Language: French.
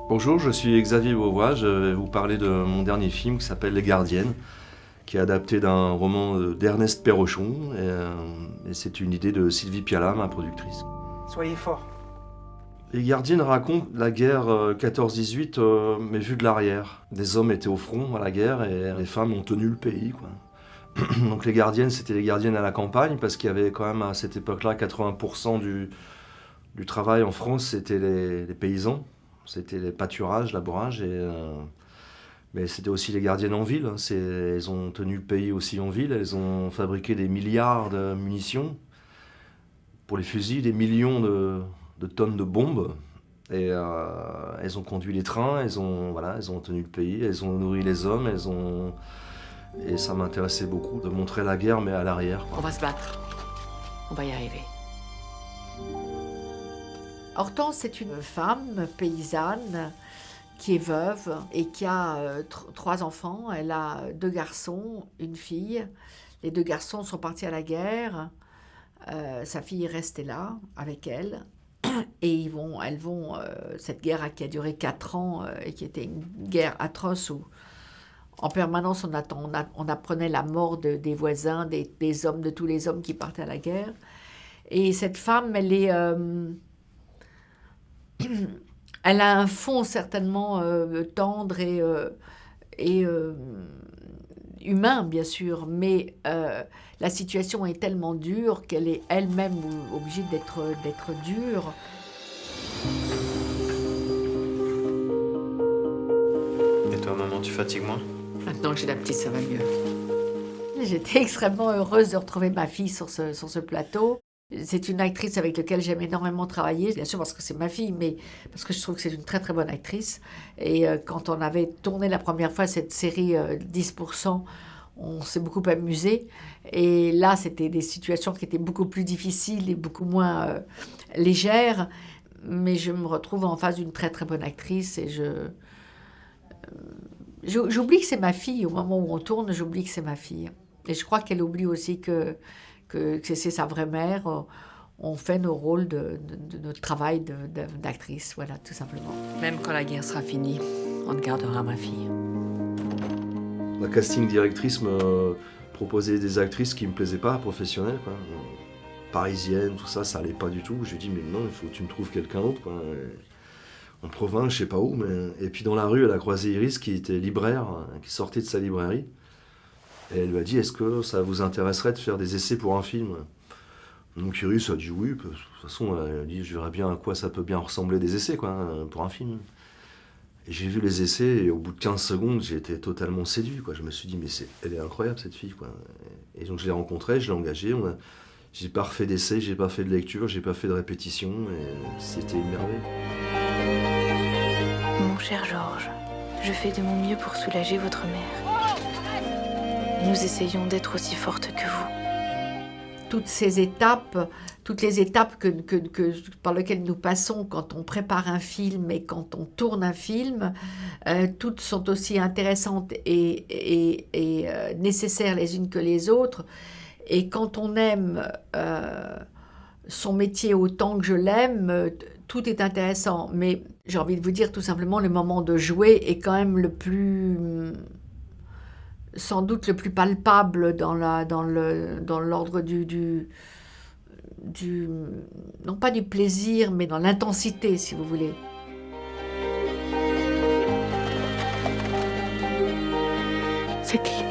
Bonjour, je suis Xavier Beauvois, je vais vous parler de mon dernier film qui s'appelle Les Gardiennes, qui est adapté d'un roman d'Ernest Perrochon, et c'est une idée de Sylvie Piala, ma productrice. Soyez fort. Les Gardiennes racontent la guerre 14-18, mais vue de l'arrière. Des hommes étaient au front à la guerre et les femmes ont tenu le pays, quoi. Donc les gardiennes, c'était les gardiennes à la campagne, parce qu'il y avait quand même à cette époque-là 80% du travail en France, c'était les paysans. C'était les pâturages, labourages, mais c'était aussi les gardiennes en ville. Elles ont tenu le pays aussi en ville, elles ont fabriqué des milliards de munitions pour les fusils, des millions de tonnes de bombes. Et elles ont conduit les trains, elles ont tenu le pays, elles ont nourri les hommes, et ça m'intéressait beaucoup de montrer la guerre, mais à l'arrière, quoi. On va se battre. On va y arriver. Hortense, c'est une femme paysanne qui est veuve et qui a 3 enfants. Elle a 2 garçons, une fille. Les 2 garçons sont partis à la guerre. Sa fille est restée là avec elle. Et cette guerre qui a duré 4 ans et qui était une guerre atroce où en permanence on apprenait la mort des voisins, des hommes, de tous les hommes qui partaient à la guerre. Et cette femme, elle a un fond certainement tendre et humain, bien sûr, mais la situation est tellement dure qu'elle est elle-même obligée d'être dure. Et toi, maman, tu fatigues moins? Maintenant que j'ai la petite, ça va mieux. J'étais extrêmement heureuse de retrouver ma fille sur ce plateau. C'est une actrice avec laquelle j'aime énormément travailler, bien sûr parce que c'est ma fille, mais parce que je trouve que c'est une très très bonne actrice. Et quand on avait tourné la première fois cette série 10%, on s'est beaucoup amusé. Et là, c'était des situations qui étaient beaucoup plus difficiles et beaucoup moins légères. Mais je me retrouve en face d'une très très bonne actrice et j'oublie que c'est ma fille. Au moment où on tourne, j'oublie que c'est ma fille. Et je crois qu'elle oublie aussi que c'est sa vraie mère. On fait nos rôles de notre travail d'actrice, voilà, tout simplement. Même quand la guerre sera finie, on te gardera ma fille. La casting directrice me proposait des actrices qui me plaisaient pas, professionnelles, quoi. Parisiennes, tout ça, ça allait pas du tout. Je lui ai dit, mais non, il faut que tu me trouves quelqu'un d'autre, quoi. En province, je sais pas où, mais... Et puis dans la rue, elle a croisé Iris, qui était libraire, qui sortait de sa librairie. Et elle lui a dit, est-ce que ça vous intéresserait de faire des essais pour un film? Donc Iris a dit oui, de toute façon, elle a dit, je verrais bien à quoi ça peut bien ressembler des essais, quoi, pour un film. Et j'ai vu les essais, et au bout de 15 secondes, j'ai été totalement séduit, quoi. Je me suis dit, mais elle est incroyable, cette fille, quoi. Et donc je l'ai rencontrée, je l'ai engagée, j'ai pas refait d'essais, j'ai pas fait de lecture, j'ai pas fait de répétition, et c'était une merveille. Mon cher Georges, je fais de mon mieux pour soulager votre mère. Nous essayons d'être aussi fortes que vous. Toutes les étapes par lesquelles nous passons quand on prépare un film et quand on tourne un film, toutes sont aussi intéressantes et nécessaires les unes que les autres. Et quand on aime son métier autant que je l'aime, tout est intéressant. Mais j'ai envie de vous dire tout simplement, le moment de jouer est quand même sans doute le plus palpable dans l'ordre du non pas du plaisir, mais dans l'intensité, si vous voulez. C'est qui ?